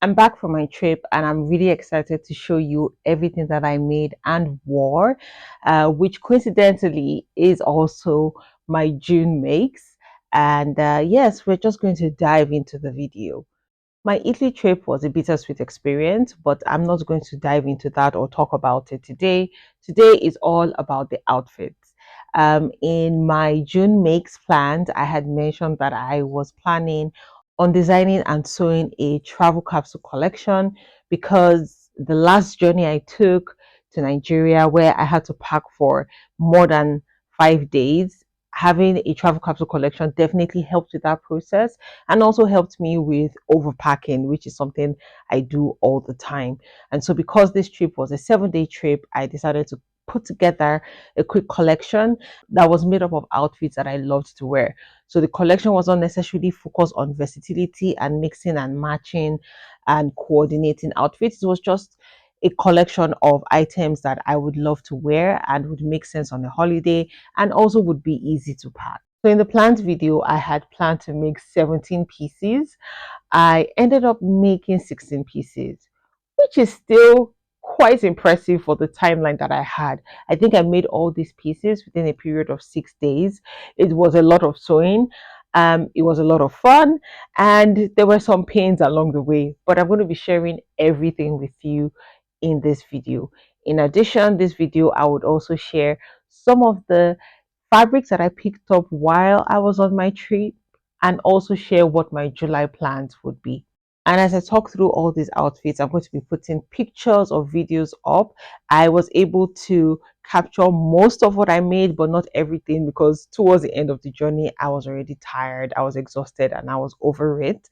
I'm back from my trip and I'm really excited to show you everything that I made and wore, which coincidentally is also my June makes. And yes, we're just going to dive into the video. My Italy trip was a bittersweet experience, but I'm not going to dive into that or talk about it today. Today is all about the outfits. In my June makes plans, I had mentioned that I was planning on designing and sewing a travel capsule collection because the last journey I took to Nigeria, where I had to pack for more than 5 days, having a travel capsule collection definitely helped with that process and also helped me with overpacking, which is something I do all the time. And so, because this trip was a 7 day trip, I decided to put together a quick collection that was made up of outfits that I loved to wear. So, the collection was not necessarily focused on versatility and mixing and matching and coordinating outfits. It was just a collection of items that I would love to wear and would make sense on a holiday and also would be easy to pack. So in the planned video, I had planned to make 17 pieces. I ended up making 16 pieces, which is still quite impressive for the timeline that I had. I think I made all these pieces within a period of 6 days. It was a lot of sewing. It was a lot of fun, and there were some pains along the way. But I'm going to be sharing everything with you in this video. In addition, this video I would also share some of the fabrics that I picked up while I was on my trip and also share what my July plans would be. And as I talk through all these outfits, I'm going to be putting pictures or videos up. I was able to capture most of what I made, but not everything because towards the end of the journey, I was already tired, I was exhausted, and I was over it.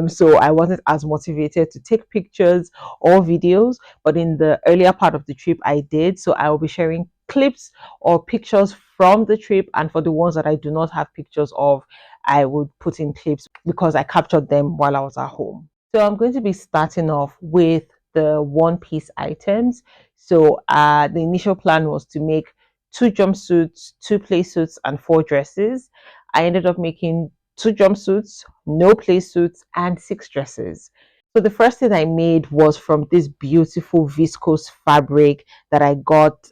So I wasn't as motivated to take pictures or videos, but in the earlier part of the trip, I did. So I will be sharing clips or pictures from the trip, and for the ones that I do not have pictures of, I would put in clips because I captured them while I was at home. So I'm going to be starting off with the one piece items. So the initial plan was to make two jumpsuits, two play suits, and four dresses. I ended up making two jumpsuits, no play suits, and six dresses. So the first thing I made was from this beautiful viscose fabric that I got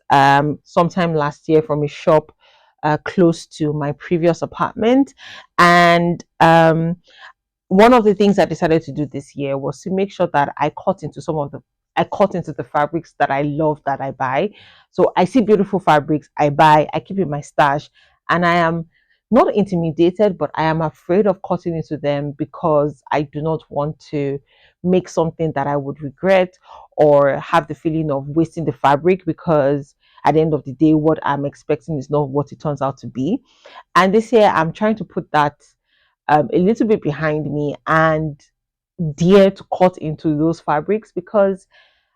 sometime last year from a shop close to my previous apartment. And one of the things I decided to do this year was to make sure that I cut into the fabrics that I love that I buy. So I see beautiful fabrics, I buy, I keep in my stash, and I am not intimidated, but I am afraid of cutting into them because I do not want to make something that I would regret or have the feeling of wasting the fabric because at the end of the day, what I'm expecting is not what it turns out to be. And this year, I'm trying to put that a little bit behind me and dare to cut into those fabrics because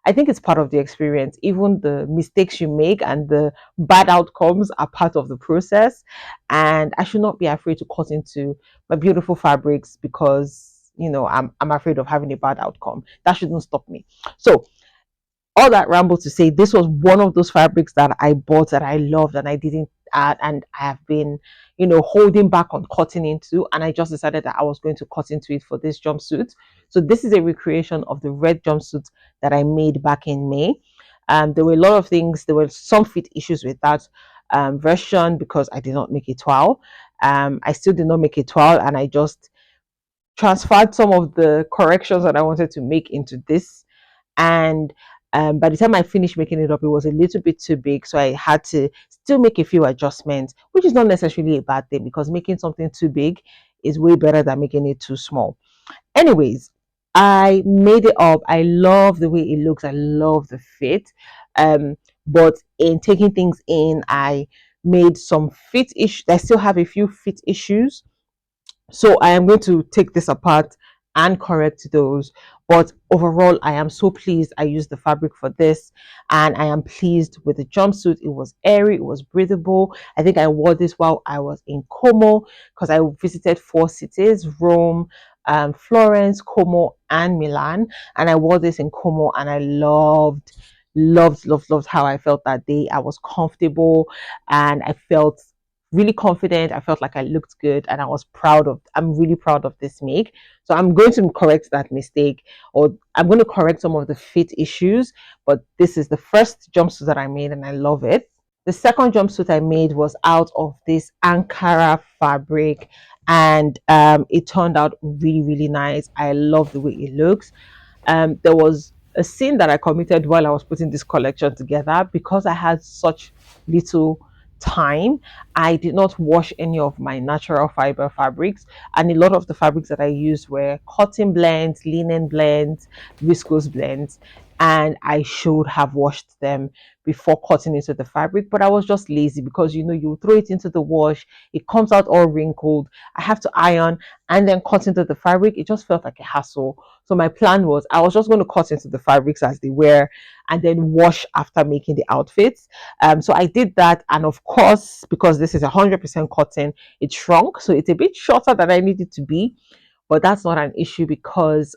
I think it's part of the experience. Even the mistakes you make and the bad outcomes are part of the process. And I should not be afraid to cut into my beautiful fabrics because I'm afraid of having a bad outcome. That shouldn't stop me. So all that ramble to say this was one of those fabrics that I bought that I loved and I didn't add and I have been holding back on cutting into, and I just decided that I was going to cut into it for this jumpsuit. So this is a recreation of the red jumpsuit that I made back in May. There were a lot of things, there were some fit issues with that version because I did not make a twirl. I still did not make a twirl, and I just transferred some of the corrections that I wanted to make into this. And by the time I finished making it up, it was a little bit too big. So I had to still make a few adjustments, which is not necessarily a bad thing because making something too big is way better than making it too small. Anyways, I made it up. I love the way it looks. I love the fit. But in taking things in, I made some fit issues. I still have a few fit issues, so I am going to take this apart and correct those. But overall, I am so pleased I used the fabric for this. And I am pleased with the jumpsuit. It was airy, it was breathable. I think I wore this while I was in Como because I visited four cities: Rome, Florence, Como, and Milan. And I wore this in Como and I loved how I felt that day. I was comfortable and I felt really confident. I felt like I looked good, and I'm really proud of this make. So I'm going to correct that mistake, or I'm going to correct some of the fit issues. But this is the first jumpsuit that I made, and I love it. The second jumpsuit I made was out of this Ankara fabric, and it turned out really, really nice. I love the way it looks. There was a sin that I committed while I was putting this collection together because I had such little time. I did not wash any of my natural fiber fabrics, and a lot of the fabrics that I used were cotton blends, linen blends, viscose blends, and I should have washed them before cutting into the fabric, but I was just lazy because you throw it into the wash, it comes out all wrinkled. I have to iron and then cut into the fabric. It just felt like a hassle. So my plan was I was just going to cut into the fabrics as they were and then wash after making the outfits. So I did that, and of course, because this is 100% cotton, it shrunk, so it's a bit shorter than I needed to be. But that's not an issue because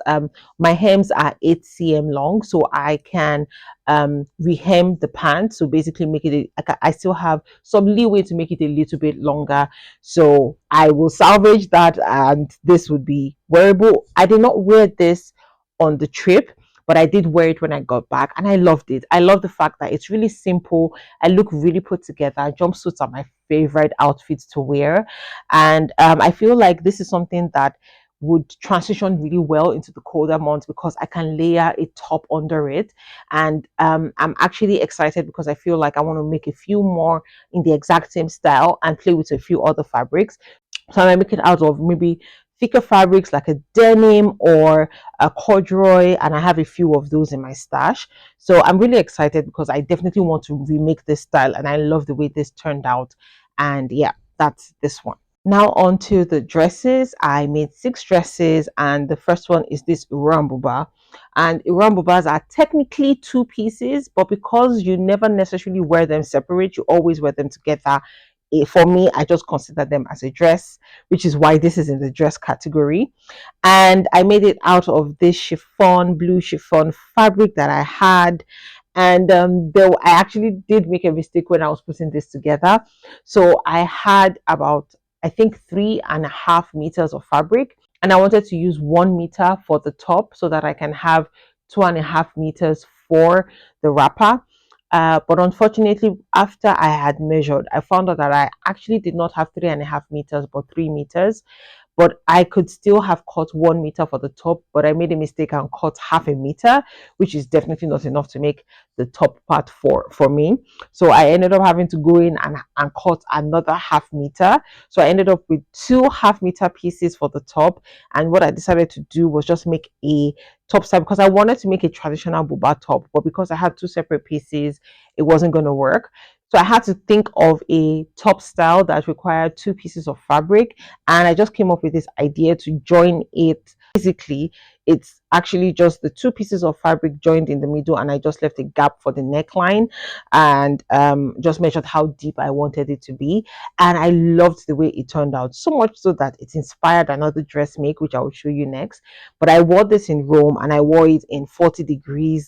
my hems are 8 cm long, so I can rehem the pants. So basically, I still have some leeway to make it a little bit longer. So I will salvage that, and this would be wearable. I did not wear this on the trip, but I did wear it when I got back, and I loved it. I love the fact that it's really simple. I look really put together. Jumpsuits are my favorite outfits to wear, and I feel like this is something that would transition really well into the colder months because I can layer a top under it. And I'm actually excited because I feel like I want to make a few more in the exact same style and play with a few other fabrics. So I might make it out of maybe thicker fabrics like a denim or a corduroy, and I have a few of those in my stash. So I'm really excited because I definitely want to remake this style, and I love the way this turned out. And yeah, that's this one. Now on to the dresses. I made 6 dresses, and the first one is this Urambuba. And Urambubas are technically 2 pieces, but because you never necessarily wear them separate, you always wear them together. For me, I just consider them as a dress, which is why this is in the dress category. And I made it out of this blue chiffon fabric that I had. And I actually did make a mistake when I was putting this together. So I had about, I think, 3.5 meters of fabric, and I wanted to use 1 meter for the top so that I can have 2.5 meters for the wrapper. But unfortunately, after I had measured, I found out that I actually did not have 3.5 meters, but 3 meters. But I could still have cut 1 meter for the top, but I made a mistake and cut half a meter, which is definitely not enough to make the top part for me. So I ended up having to go in and cut another half meter. So I ended up with 2 half-meter pieces for the top. And what I decided to do was just make a top style because I wanted to make a traditional buba top, but because I had 2 separate pieces, it wasn't going to work. So I had to think of a top style that required 2 pieces of fabric, and I just came up with this idea to join it. Basically, it's actually just the 2 pieces of fabric joined in the middle, and I just left a gap for the neckline, and just measured how deep I wanted it to be. And I loved the way it turned out, so much so that it inspired another dress make, which I will show you next. But I wore this in Rome, and I wore it in 40-degree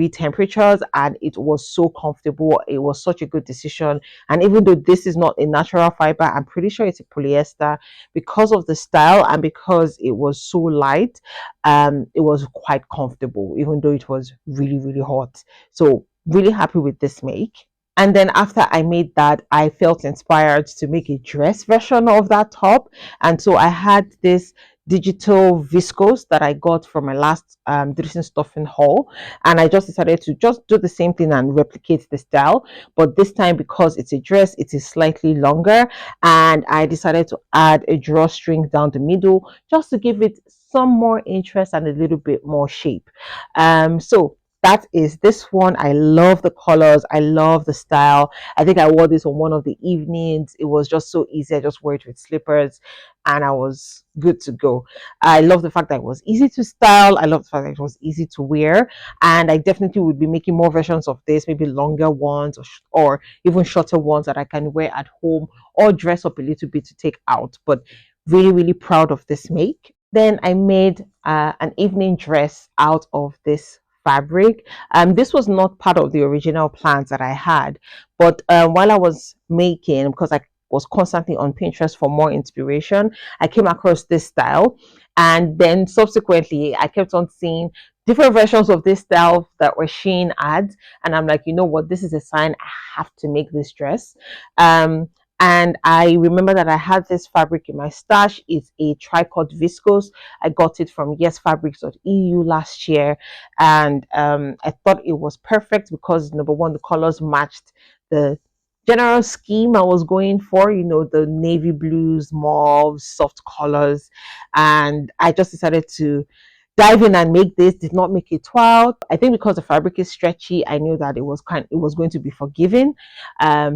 temperatures, and it was so comfortable. It was such a good decision. And even though this is not a natural fiber, I'm pretty sure it's a polyester, because of the style and because it was so light, it was quite comfortable even though it was really, really hot. So really happy with this make. And then after I made that, I felt inspired to make a dress version of that top. And so I had this digital viscose that I got from my last dressing stuffing haul, and I just decided to just do the same thing and replicate the style, but this time, because it's a dress, it is slightly longer, and I decided to add a drawstring down the middle just to give it some more interest and a little bit more shape. So that is this one. I love the colors, I love the style. I think I wore this on one of the evenings. It was just so easy. I just wore it with slippers and I was good to go. I love the fact that it was easy to style. I love the fact that it was easy to wear, and I definitely would be making more versions of this, maybe longer ones or even shorter ones that I can wear at home or dress up a little bit to take out. But really, really proud of this make. Then I made an evening dress out of this fabric. This was not part of the original plans that I had, but while I was making, because I was constantly on Pinterest for more inspiration, I came across this style, and then subsequently I kept on seeing different versions of this style that were Shein ads, and I'm like, you know what, this is a sign I have to make this dress. um and I remember that I had this fabric in my stash. It's a tricot viscose. I got it from yesfabrics.eu last year, and I thought it was perfect because number one, the colors matched the general scheme I was going for, the navy blues, mauve, soft colors. And I just decided to dive in and make this. Did not make it wild. I think because the fabric is stretchy, I knew that it was going to be forgiving.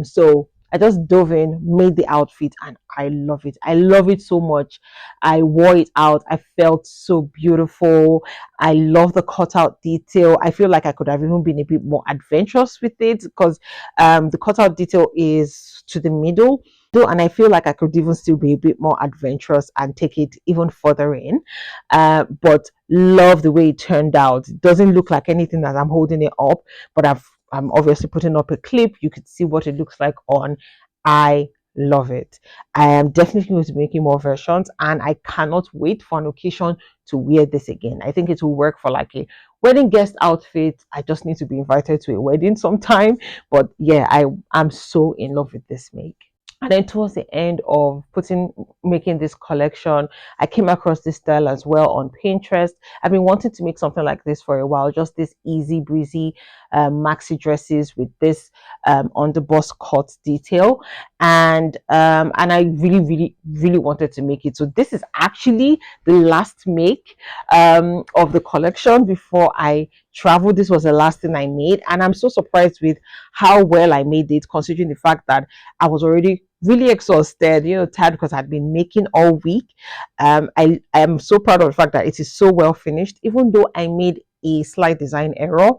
So I just dove in, made the outfit, and I love it. I love it so much. I wore it out. I felt so beautiful. I love the cutout detail. I feel like I could have even been a bit more adventurous with it because the cutout detail is to the middle. And I feel like I could even still be a bit more adventurous and take it even further in. But love the way it turned out. It doesn't look like anything as I'm holding it up, but I'm obviously putting up a clip. You could see what it looks like on. I love it. I am definitely going to be making more versions, and I cannot wait for an occasion to wear this again. I think it will work for like a wedding guest outfit. I just need to be invited to a wedding sometime. But yeah, I'm so in love with this make. And then towards the end of making this collection, I came across this style as well on Pinterest. I've been wanting to make something like this for a while, just this easy breezy maxi dresses with this on the bust cut detail. And I really, really, really wanted to make it. So this is actually the last make of the collection before I traveled. This was the last thing I made, and I'm so surprised with how well I made it, considering the fact that I was already really exhausted, tired because I'd been making all week. I am so proud of the fact that it is so well finished, even though I made a slight design error,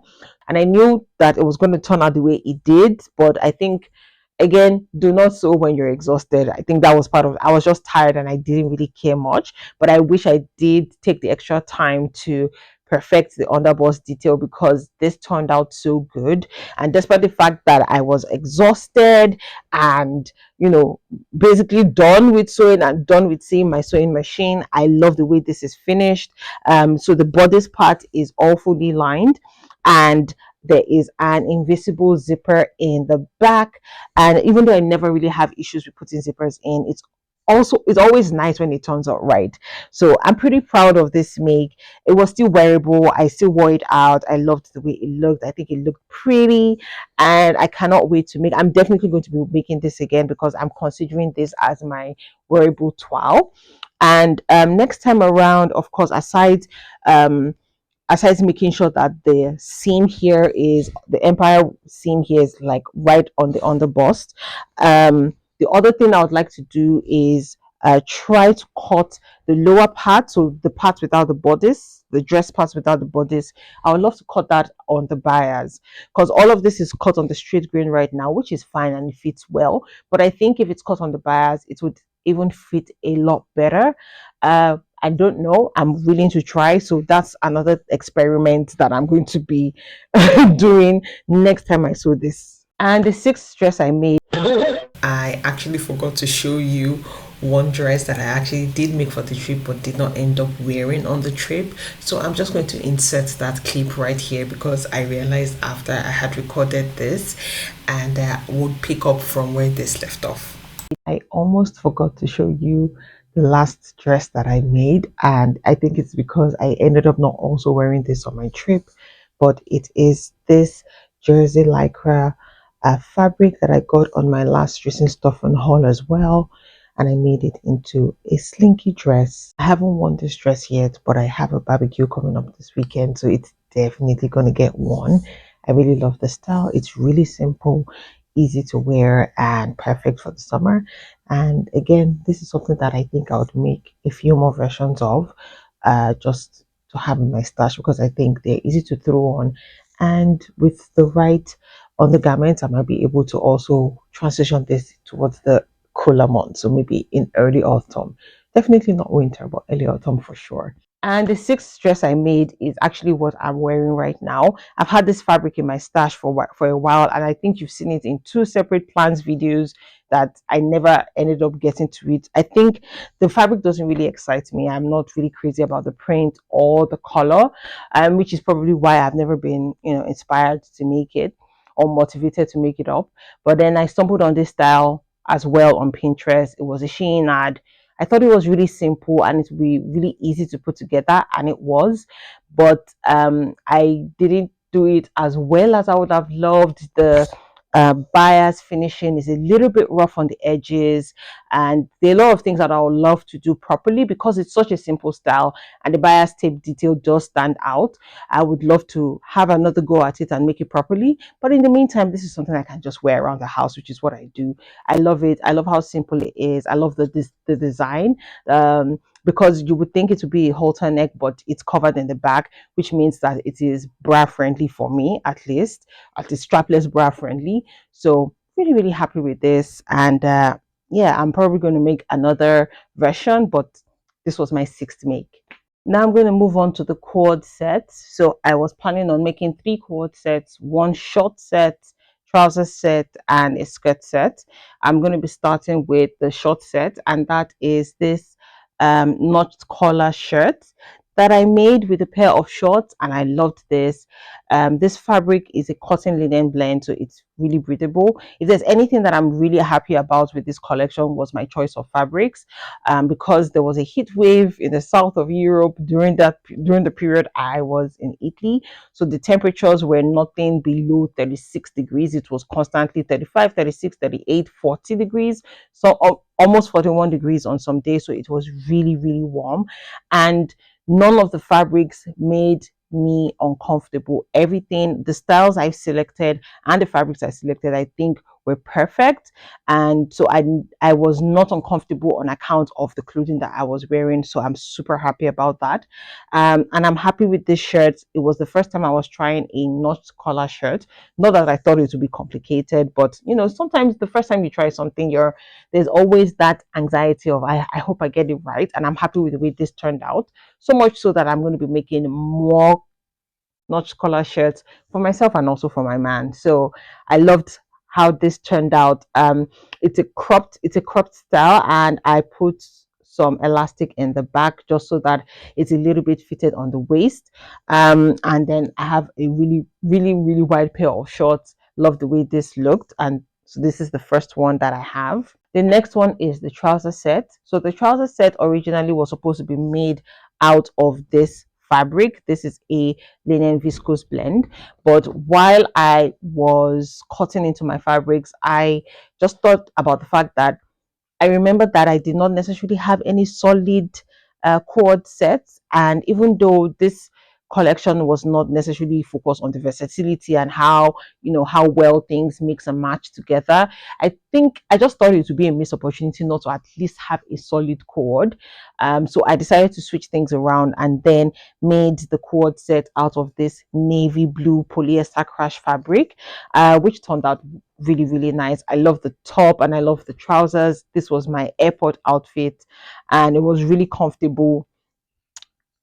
and I knew that it was going to turn out the way it did. But I think, again, do not sew when you're exhausted. I think that was part of it. I was just tired and I didn't really care much, but I wish I did take the extra time to perfect the underbust detail because this turned out so good. And despite the fact that I was exhausted and basically done with sewing and done with seeing my sewing machine, I love the way this is finished. So the bodice part is all fully lined, and there is an invisible zipper in the back. And even though I never really have issues with putting zippers in, it's always nice when it turns out right. So I'm pretty proud of this make. It was still wearable. I still wore it out. I loved the way it looked. I think it looked pretty, and I cannot wait to make. I'm definitely going to be making this again because I'm considering this as my wearable toile. And next time around, of course, aside making sure that the seam here is the empire seam here is like right on the bust. The other thing I would like to do is try to cut the lower part, so the part without the bodice, the dress parts without the bodice. I would love to cut that on the bias because all of this is cut on the straight grain right now, which is fine and it fits well. But I think if it's cut on the bias, it would even fit a lot better. I don't know. I'm willing to try. So that's another experiment that I'm going to be doing next time I sew this. And the sixth dress I made, I actually forgot to show you one dress that I actually did make for the trip but did not end up wearing on the trip. So I'm just going to insert that clip right here because I realized after I had recorded this, and would pick up from where this left off. I almost forgot to show you the last dress that I made, and I think it's because I ended up not also wearing this on my trip, but it is this jersey lycra fabric that I got on my last recent stuff on haul as well, and I made it into a slinky dress. I haven't worn this dress yet, but I have a barbecue coming up this weekend, so it's definitely gonna get worn. I really love the style. It's really simple, easy to wear, and perfect for the summer. And again, this is something that I think I would make a few more versions of, just to have in my stash because I think they're easy to throw on. And with the right undergarments, I might be able to also transition this towards the cooler months. So maybe in early autumn. Definitely not winter, but early autumn for sure. And the sixth dress I made is actually what I'm wearing right now. I've had this fabric in my stash for a while, and I think you've seen it in two separate plans videos that I never ended up getting to it. I think the fabric doesn't really excite me. I'm not really crazy about the print or the color, which is probably why I've never been, inspired to make it or motivated to make it up. But then I stumbled on this style as well on Pinterest. It was a Shein ad. I thought it was really simple and it would be really easy to put together, and it was. But I didn't do it as well as I would have loved. The bias finishing is a little bit rough on the edges, and there are a lot of things that I would love to do properly because it's such a simple style, and the bias tape detail does stand out. I would love to have another go at it and make it properly, but in the meantime, this is something I can just wear around the house, which is what I do. I love it. I love how simple it is. I love the design. Because you would think it would be a halter neck, but it's covered in the back, which means that it is bra friendly for me, at least strapless bra friendly. So really, really happy with this. And yeah, I'm probably going to make another version, but this was my sixth make. Now I'm going to move on to the cord set. So I was planning on making three cord sets, one short set, trouser set, and a skirt set. I'm going to be starting with the short set, and that is this notched collar shirt that I made with a pair of shorts, and I loved this. This fabric is a cotton linen blend, so it's really breathable. If there's anything that I'm really happy about with this collection was my choice of fabrics, because there was a heat wave in the south of Europe during the period I was in Italy. So the temperatures were nothing below 36 degrees. It was constantly 35, 36, 38, 40 degrees. So almost 41 degrees on some days. So it was really, really warm. And none of the fabrics made me uncomfortable. Everything, the styles I selected and the fabrics I selected, I think were perfect. And so I was not uncomfortable on account of the clothing that I was wearing. So I'm super happy about that. And I'm happy with this shirt. It was the first time I was trying a notched collar shirt. Not that I thought it would be complicated, but sometimes the first time you try something, there's always that anxiety of I hope I get it right. And I'm happy with the way this turned out. So much so that I'm going to be making more notch collar shirts for myself and also for my man. So I loved how this turned out. It's a cropped style, and I put some elastic in the back just so that it's a little bit fitted on the waist. And then I have a really, really, really wide pair of shorts. Love the way this looked, and so this is the first one that I have. The next one is the trouser set. So the trouser set originally was supposed to be made out of this fabric. This is a linen viscose blend. But while I was cutting into my fabrics, I just thought about the fact that I remember that I did not necessarily have any solid cord sets. And even though this collection was not necessarily focused on the versatility and how well things mix and match together, I think I just thought it would be a missed opportunity not to at least have a solid cord. So I decided to switch things around and then made the cord set out of this navy blue polyester crash fabric, which turned out really, really nice. I love the top and I love the trousers. This was my airport outfit, and it was really comfortable.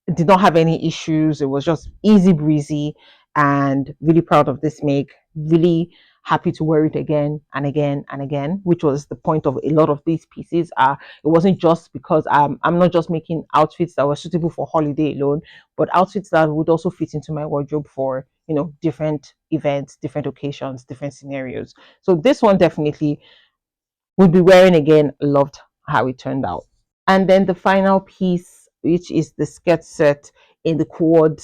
It did not have any issues. It was just easy breezy, and really proud of this make. Really happy to wear it again and again and again, which was the point of a lot of these pieces. It wasn't just because I'm not just making outfits that were suitable for holiday alone, but outfits that would also fit into my wardrobe for different events, different occasions, different scenarios. So this one definitely would be wearing again. Loved how it turned out. And then the final piece, which is the skirt set in the quad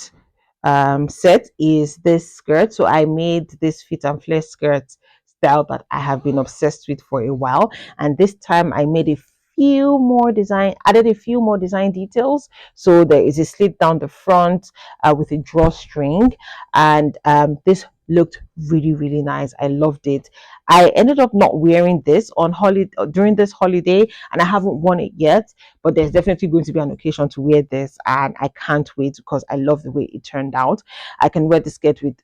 set, is this skirt. So I made this fit and flare skirt style that I have been obsessed with for a while, and this time I made added a few more design details. So there is a slit down the front with a drawstring, and this looked really, really nice. I loved it. I ended up not wearing this on holiday during this holiday, and I haven't worn it yet, but there's definitely going to be an occasion to wear this, and I can't wait because I love the way it turned out. I can wear the skirt with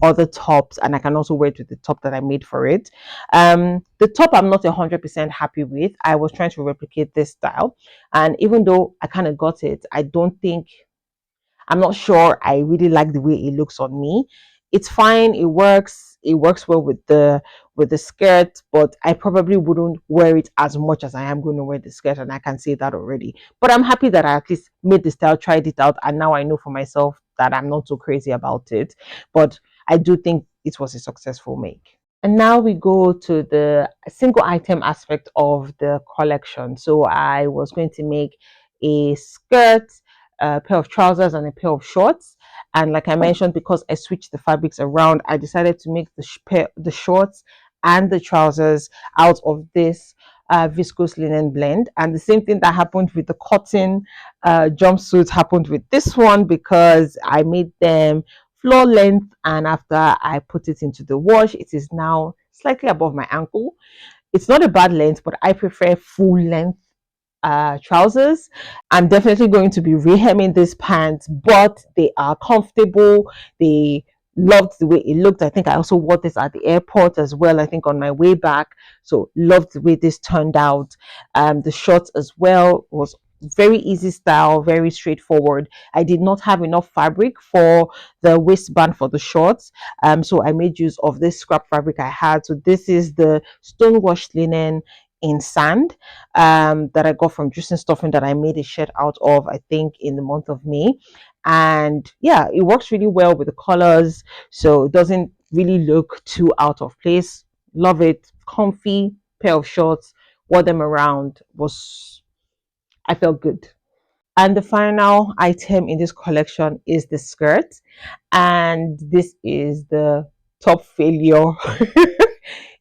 other tops, and I can also wear it with the top that I made for it. The top I'm not 100% happy with. I was trying to replicate this style, and even though I kind of got it, I don't think I'm not sure I really like the way it looks on me. It's fine, it works well with the skirt, but I probably wouldn't wear it as much as I am going to wear the skirt, and I can say that already. But I'm happy that I at least made the style, tried it out, and now I know for myself that I'm not so crazy about it. But I do think it was a successful make. And now we go to the single item aspect of the collection. So I was going to make a skirt, a pair of trousers, and a pair of shorts. And like I mentioned, because I switched the fabrics around, I decided to make the shorts and the trousers out of this viscose linen blend. And the same thing that happened with the cotton jumpsuit happened with this one, because I made them floor length, and after I put it into the wash, it is now slightly above my ankle. It's not a bad length, but I prefer full length trousers. I'm definitely going to be rehemming these pants, but they are comfortable. They loved the way it looked. I think I also wore this at the airport as well, I think on my way back. So loved the way this turned out. The shorts as well was very easy style, very straightforward. I did not have enough fabric for the waistband for the shorts, so I made use of this scrap fabric I had. So this is the stone washed linen in sand, that I got from Juice and Stuffing, that I made a shirt out of, I think, in the month of May. And yeah, it works really well with the colors, so it doesn't really look too out of place. Love it. Comfy pair of shorts. Wore them around. Was I felt good. And the final item in this collection is the skirt. And this is the top failure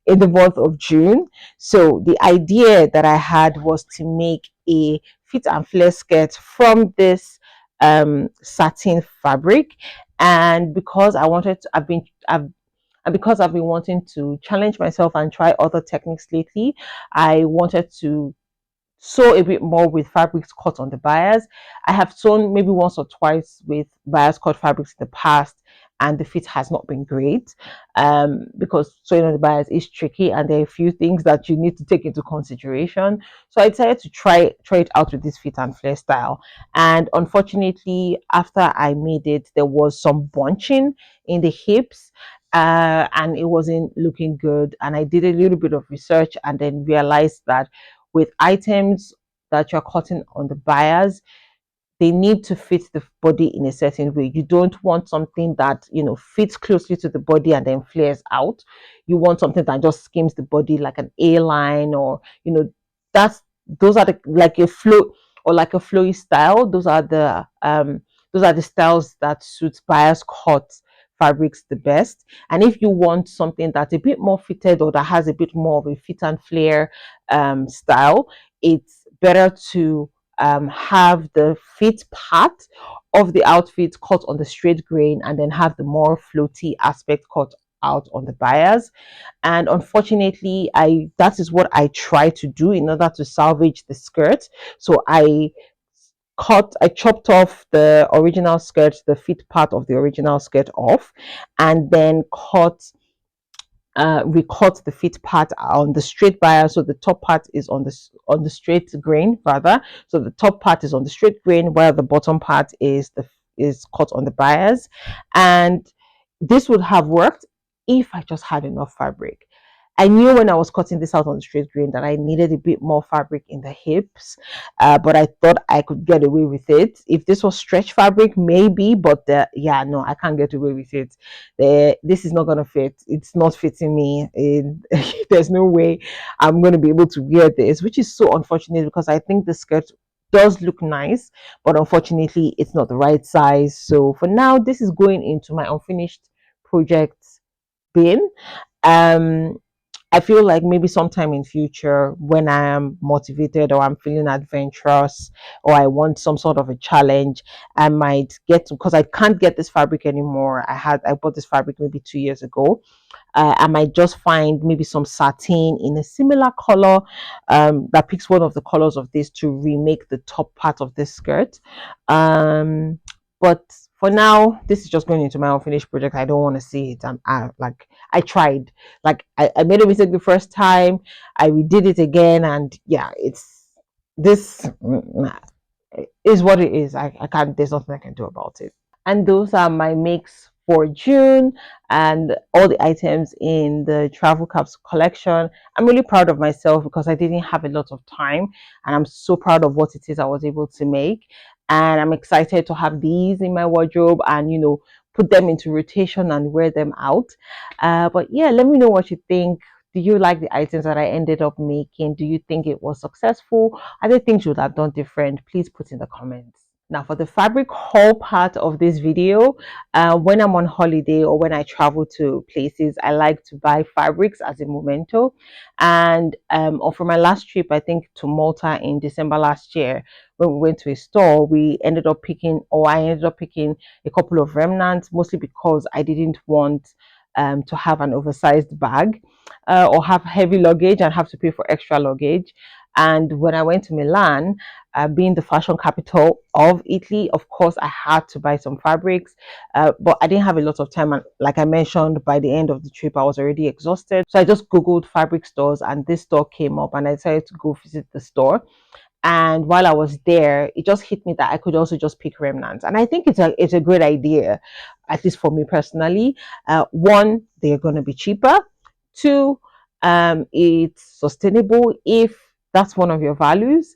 in the month of June. So the idea that I had was to make a fit and flare skirt from this satin fabric. And because I wanted to, and because I've been wanting to challenge myself and try other techniques lately, I wanted to sew a bit more with fabrics cut on the bias. I have sewn maybe once or twice with bias cut fabrics in the past, and the fit has not been great, because sewing on the bias is tricky, and there are a few things that you need to take into consideration. So I decided to try it out with this fit and flare style. And unfortunately, after I made it, there was some bunching in the hips. And it wasn't looking good. And I did a little bit of research and then realized that with items that you're cutting on the bias, they need to fit the body in a certain way. You don't want something that, fits closely to the body and then flares out. You want something that just skims the body, like an A line, or that's those are the like a flow, or like a flowy style. Those are the styles that suits bias cut fabrics the best. And if you want something that's a bit more fitted, or that has a bit more of a fit and flare style, it's better to have the fit part of the outfit cut on the straight grain, and then have the more floaty aspect cut out on the bias. And unfortunately, I that is what I try to do in order to salvage the skirt. So I chopped off the original skirt, the fit part of the original skirt off, and then recut the fit part on the straight bias. So the top part is on the straight grain, rather. So the top part is on the straight grain, while the bottom part is cut on the bias. And this would have worked if I just had enough fabric. I knew when I was cutting this out on the straight grain that I needed a bit more fabric in the hips, but I thought I could get away with it. If this was stretch fabric, maybe, but yeah, no, I can't get away with it. This is not going to fit. It's not fitting me. There's no way I'm going to be able to wear this, which is so unfortunate, because I think the skirt does look nice, but unfortunately, it's not the right size. So for now, this is going into my unfinished project bin. Um, I feel like maybe sometime in future, when I am motivated, or I'm feeling adventurous, or I want some sort of a challenge, I might get to, because I can't get this fabric anymore. I bought this fabric maybe 2 years ago. I might just find maybe some satin in a similar color, that picks one of the colors of this, to remake the top part of this skirt. But for now, this is just going into my unfinished project. I don't want to see it. I tried. I made a mistake the first time. I redid it again, and yeah, this is what it is. I can't. There's nothing I can do about it. And those are my makes for June and all the items in the travel capsule collection. I'm really proud of myself because I didn't have a lot of time, and I'm so proud of what it is I was able to make. And I'm excited to have these in my wardrobe and, put them into rotation and wear them out. But yeah, let me know what you think. Do you like the items that I ended up making? Do you think it was successful? Are there things you would have done different? Please put in the comments. Now, for the fabric haul part of this video, when I'm on holiday or when I travel to places, I like to buy fabrics as a memento. And or for my last trip, I think to Malta in December last year, when we went to a store, I ended up picking a couple of remnants, mostly because I didn't want to have an oversized bag or have heavy luggage and have to pay for extra luggage. And when I went to Milan, being the fashion capital of Italy, of course, I had to buy some fabrics, but I didn't have a lot of time. And like I mentioned, by the end of the trip, I was already exhausted. So I just Googled fabric stores, and this store came up, and I decided to go visit the store. And while I was there, it just hit me that I could also just pick remnants. And I think it's a great idea, at least for me personally. One, they're going to be cheaper. Two, it's sustainable if that's one of your values.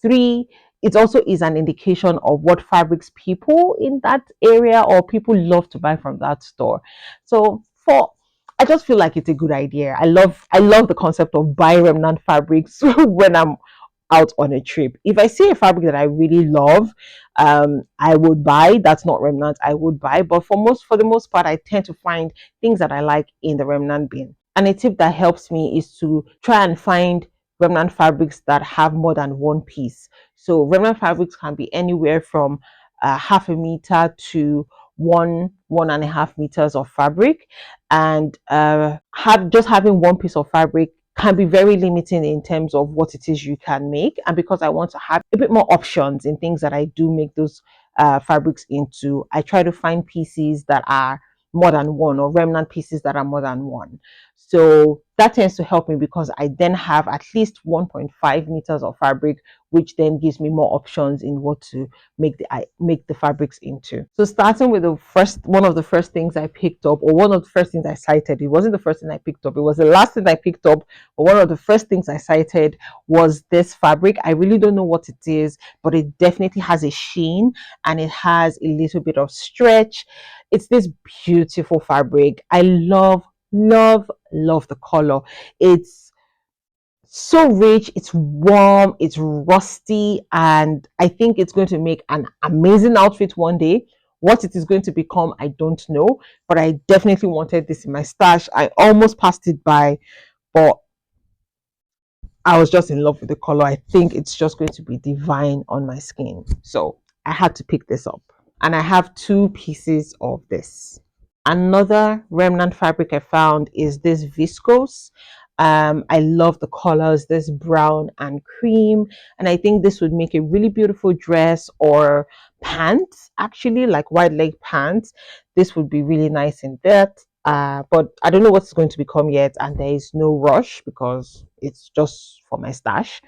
Three, it also is an indication of what fabrics people in that area or people love to buy from that store. So four, I just feel like it's a good idea. I love the concept of buy remnant fabrics when I'm out on a trip. If I see a fabric that I really love, I would buy. That's not remnant, I would buy. But for the most part, I tend to find things that I like in the remnant bin. And a tip that helps me is to try and find remnant fabrics that have more than one piece. So remnant fabrics can be anywhere from half a meter to 1.5 meters of fabric, and having one piece of fabric can be very limiting in terms of what it is you can make. And because I want to have a bit more options in things that I do make those fabrics into, I try to find pieces that are more than one, or remnant pieces that are more than one. So that tends to help me because I then have at least 1.5 meters of fabric, which then gives me more options in what to make the fabrics into. So starting with the first one of the first things I picked up, or one of the first things I cited, it wasn't the first thing I picked up, it was the last thing I picked up, but one of the first things I cited was this fabric. I really don't know what it is, but it definitely has a sheen and it has a little bit of stretch. It's this beautiful fabric. I love the color. It's so rich, it's warm, it's rusty, and I think it's going to make an amazing outfit one day. What it is going to become, I don't know, but I definitely wanted this in my stash. I almost passed it by, but I was just in love with the color. I think it's just going to be divine on my skin. So I had to pick this up. And I have two pieces of this. Another remnant fabric I found is this viscose. I love the colors, this brown and cream, and I think this would make a really beautiful dress or pants, actually, like wide leg pants. This would be really nice in that. But I don't know what's going to become yet, and there is no rush because it's just for my stash.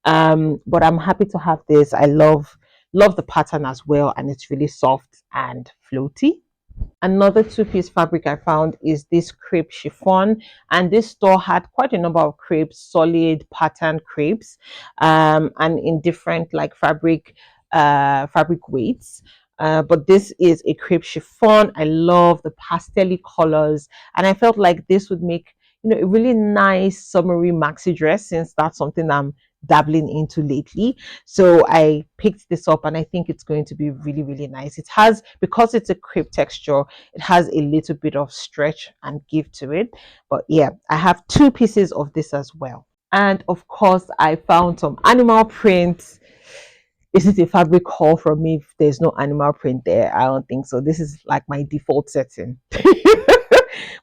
But I'm happy to have this. I love the pattern as well, and it's really soft and floaty. Another two-piece fabric I found is this crepe chiffon, and this store had quite a number of crepes, solid pattern crepes, and in different like fabric weights. But this is a crepe chiffon. I love the pastel colors, and I felt like this would make a really nice summery maxi dress, since that's something I'm dabbling into lately. So I picked this up, and I think it's going to be really, really nice. It has, because it's a crepe texture, it has a little bit of stretch and give to it. But yeah, I have two pieces of this as well. And of course, I found some animal prints. Is it a fabric haul from me if there's no animal print there? I don't think so. This is like my default setting.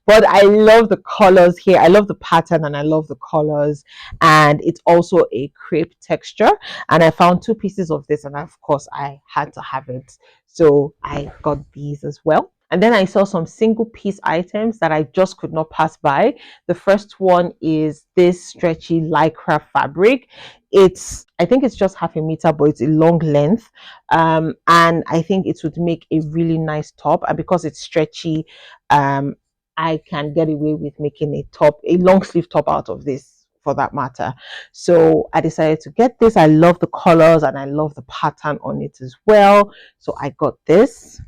But I love the colors here. I love the pattern and I love the colors. And it's also a crepe texture. And I found two pieces of this, and of course I had to have it. So I got these as well. And then I saw some single piece items that I just could not pass by. The first one is this stretchy lycra fabric. I think it's just half a meter, but it's a long length. And I think it would make a really nice top. And because it's stretchy, um, I can get away with making a long sleeve top out of this for that matter. So I decided to get this. I love the colors and I love the pattern on it as well. So I got this.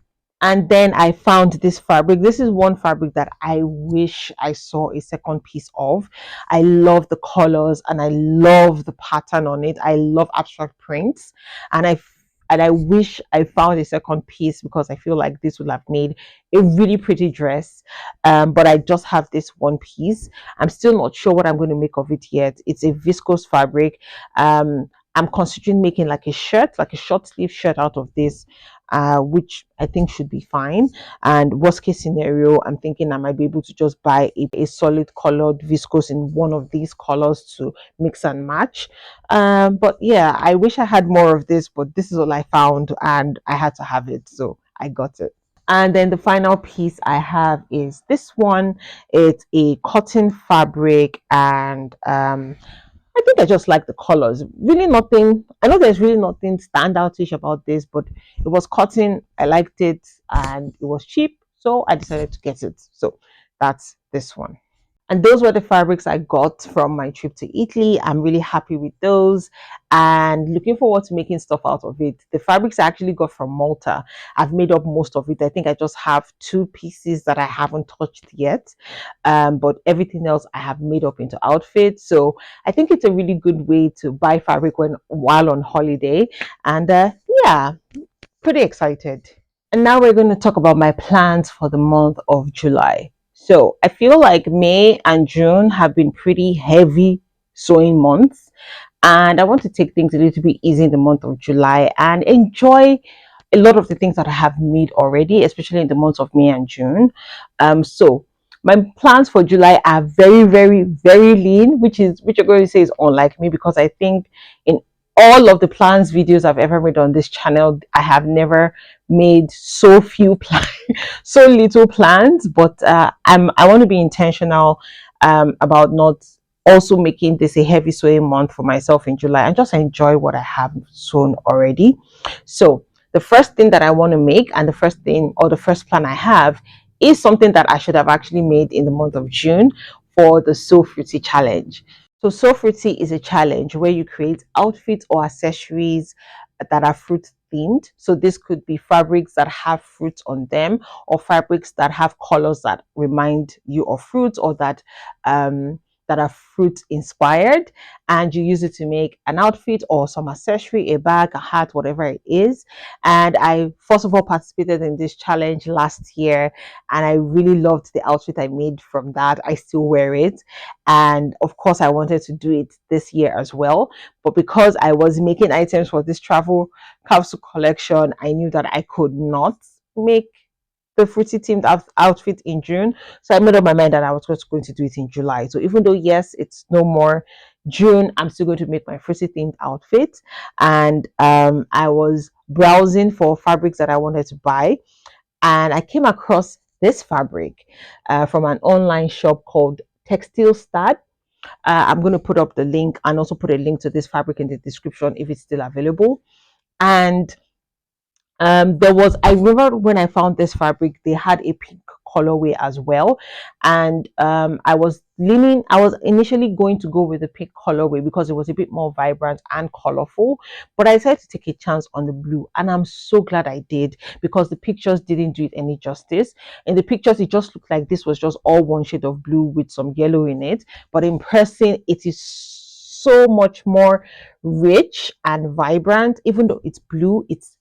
And then I found this fabric. This is one fabric that I wish I saw a second piece of. I love the colors and I love the pattern on it. I love abstract prints, and I wish I found a second piece because I feel like this would have made a really pretty dress. But I just have this one piece. I'm still not sure what I'm going to make of it yet. It's a viscose fabric. I'm considering making like a shirt, like a short sleeve shirt out of this, which I think should be fine. And worst case scenario, I'm thinking I might be able to just buy a solid colored viscose in one of these colors to mix and match. But yeah, I wish I had more of this, but this is all I found and I had to have it. So I got it. And then the final piece I have is this one. It's a cotton fabric, and I think I just like the colors. Really nothing. I know there's really nothing standoutish about this, but it was cotton. I liked it, and it was cheap, so I decided to get it. So that's this one. And those were the fabrics I got from my trip to Italy. I'm really happy with those and looking forward to making stuff out of it. The fabrics I actually got from Malta, I've made up most of it. I think I just have two pieces that I haven't touched yet. But everything else I have made up into outfits. So I think it's a really good way to buy fabric while on holiday. And yeah, pretty excited. And now we're going to talk about my plans for the month of July. So I feel like May and June have been pretty heavy sewing months. And I want to take things a little bit easy in the month of July and enjoy a lot of the things that I have made already, especially in the months of May and June. So my plans for July are very, very, very lean, which you're going to say is unlike me because I think in all of the plans videos I've ever made on this channel, I have never made so few plans, so little plans. But I want to be intentional about not also making this a heavy sewing month for myself in July and just enjoy what I have sewn already. So the first thing that I want to make and the first thing or the first plan I have is something that I should have actually made in the month of June for the Sew Fruity challenge. So Sew Fruity is a challenge where you create outfits or accessories that are fruit themed. So this could be fabrics that have fruits on them or fabrics that have colors that remind you of fruits or that are fruit inspired, and you use it to make an outfit or some accessory, a bag, a hat, whatever it is. And I first of all participated in this challenge last year and I really loved the outfit I made from that. I still wear it, and of course I wanted to do it this year as well, but because I was making items for this travel capsule collection, I knew that I could not make the fruity themed outfit in June. So I made up my mind that I was just going to do it in July. So even though, yes, it's no more June, I'm still going to make my fruity themed outfit. And I was browsing for fabrics that I wanted to buy. And I came across this fabric from an online shop called Textile Stat. I'm going to put up the link and also put a link to this fabric in the description if it's still available. And I remember when I found this fabric, they had a pink colorway as well. And I was initially going to go with the pink colorway because it was a bit more vibrant and colorful. But I decided to take a chance on the blue. And I'm so glad I did because the pictures didn't do it any justice. In the pictures, it just looked like this was just all one shade of blue with some yellow in it. But in person, it is so much more rich and vibrant. Even though it's blue, it's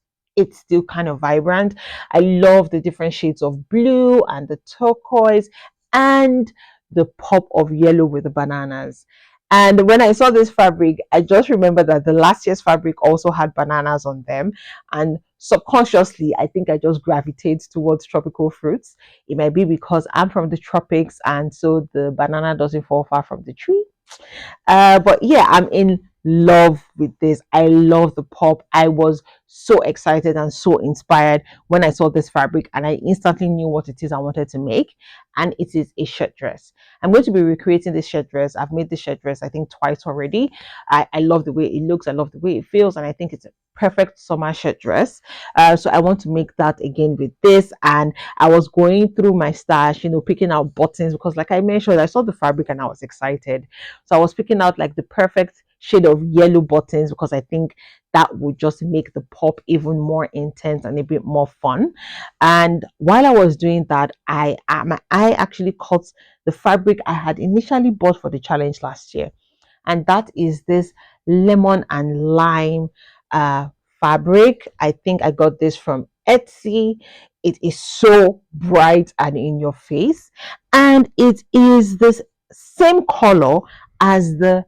still kind of vibrant. I love the different shades of blue and the turquoise and the pop of yellow with the bananas. And when I saw this fabric, I just remember that the last year's fabric also had bananas on them. And subconsciously, I think I just gravitate towards tropical fruits. It might be because I'm from the tropics and so the banana doesn't fall far from the tree. But yeah, I'm in love with this. I love the pop. I was so excited and so inspired when I saw this fabric, and I instantly knew what it is I wanted to make. And it is a shirt dress. I'm going to be recreating this shirt dress. I've made this shirt dress, I think, twice already. I love the way it looks, I love the way it feels, and I think it's a perfect summer shirt dress. So I want to make that again with this. And I was going through my stash, picking out buttons, because like I mentioned, I saw the fabric and I was excited. So I was picking out like the perfect shade of yellow buttons, because I think that would just make the pop even more intense and a bit more fun. And while I was doing that, I actually cut the fabric I had initially bought for the challenge last year, and that is this lemon and lime uh, fabric. I think I got this from Etsy. It is so bright and in your face, and it is this same color as the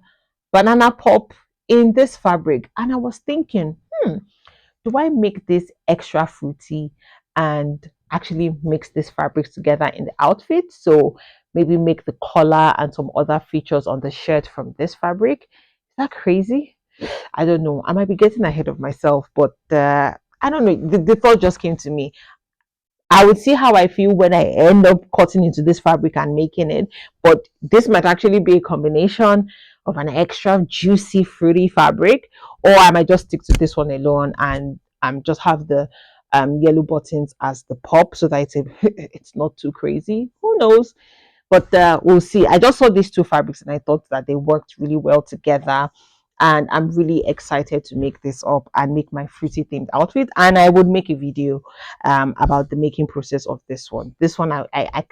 banana pop in this fabric. And I was thinking, do I make this extra fruity and actually mix these fabrics together in the outfit? So maybe make the collar and some other features on the shirt from this fabric. Is that crazy? I don't know. I might be getting ahead of myself, but I don't know. The thought just came to me. I would see how I feel when I end up cutting into this fabric and making it. But this might actually be a combination of an extra juicy, fruity fabric, or I might just stick to this one alone and just have the yellow buttons as the pop, so that it's not too crazy. Who knows? But we'll see. I just saw these two fabrics and I thought that they worked really well together. And I'm really excited to make this up and make my fruity themed outfit. And I would make a video about the making process of this one. This one, I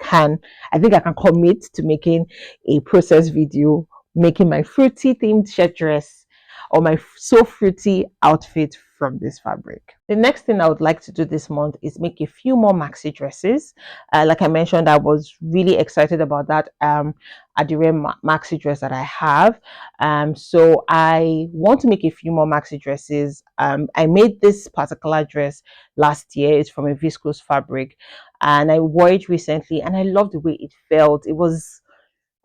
think I can commit to making a process video, making my fruity themed shirt dress or my so fruity outfit from this fabric. The next thing I would like to do this month is make a few more maxi dresses. Like I mentioned, I was really excited about that Adire maxi dress that I have. So I want to make a few more maxi dresses. I made this particular dress last year. It's from a viscose fabric, and I wore it recently, and I love the way it felt. It was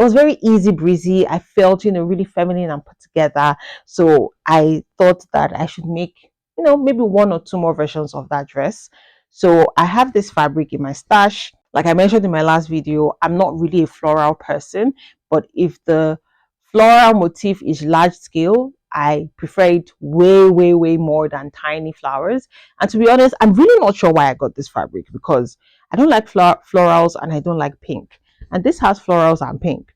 very easy breezy. I felt, really feminine and put together. So I thought that I should make, maybe one or two more versions of that dress. So I have this fabric in my stash. Like I mentioned in my last video, I'm not really a floral person, but if the floral motif is large scale, I prefer it way, way, way more than tiny flowers. And to be honest, I'm really not sure why I got this fabric, because I don't like florals and I don't like pink. And this has florals and pink.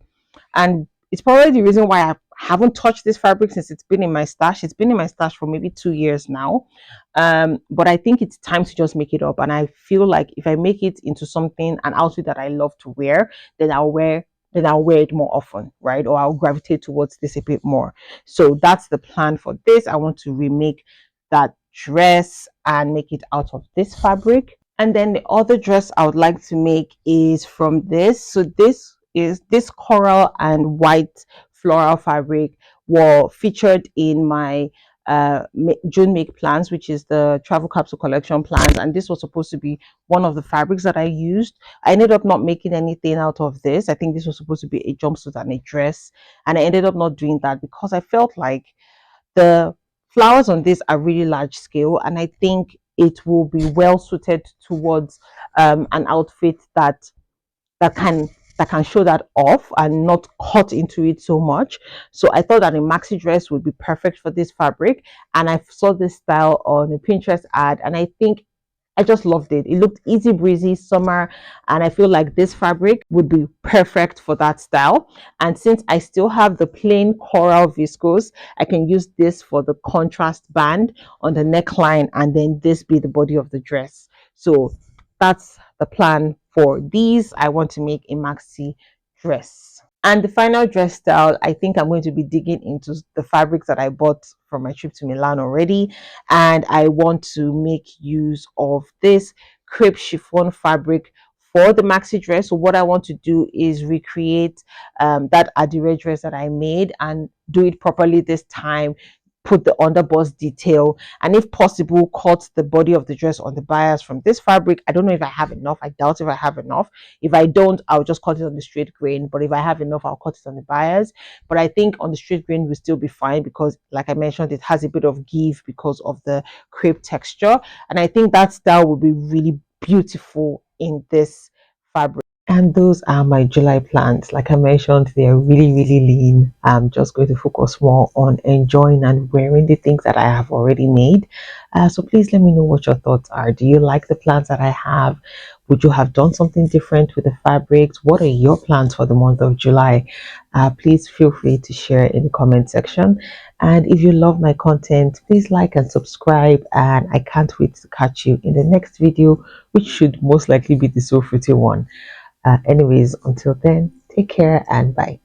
And it's probably the reason why I haven't touched this fabric since it's been in my stash. It's been in my stash for maybe 2 years now. But I think it's time to just make it up. And I feel like if I make it into something, an outfit that I love to wear, then I'll wear it more often, right? Or I'll gravitate towards this a bit more. So that's the plan for this. I want to remake that dress and make it out of this fabric. And then the other dress I would like to make is from this. So this is this coral and white floral fabric were featured in my June make plans, which is the travel capsule collection plans. And this was supposed to be one of the fabrics that I used. I ended up not making anything out of this. I think this was supposed to be a jumpsuit and a dress. And I ended up not doing that because I felt like the flowers on this are really large scale, and I think it will be well suited towards an outfit that can that can show that off and not cut into it so much. So I thought that a maxi dress would be perfect for this fabric, and I saw this style on a Pinterest ad, and I think I just loved it. It looked easy breezy, summer, and I feel like this fabric would be perfect for that style. And since I still have the plain coral viscose, I can use this for the contrast band on the neckline, and then this be the body of the dress. So that's the plan for these. I want to make a maxi dress. And the final dress style, I think I'm going to be digging into the fabrics that I bought from my trip to Milan already. And I want to make use of this crepe chiffon fabric for the maxi dress. So what I want to do is recreate that Adire dress that I made and do it properly this time. put the underbust detail, and if possible cut the body of the dress on the bias from this fabric. I don't know if I have enough. I doubt if I have enough. If I don't, I'll just cut it on the straight grain, but if I have enough, I'll cut it on the bias. But I think on the straight grain will still be fine, because like I mentioned, it has a bit of give because of the crepe texture, and I think that style will be really beautiful in this fabric. And those are my July plans. Like I mentioned, they are really, really lean. I'm just going to focus more on enjoying and wearing the things that I have already made. So please let me know what your thoughts are. Do you like the plans that I have? Would you have done something different with the fabrics? What are your plans for the month of July? Please feel free to share in the comment section. And if you love my content, please like and subscribe. And I can't wait to catch you in the next video, which should most likely be the So Fruity one. Anyways, until then, take care and bye.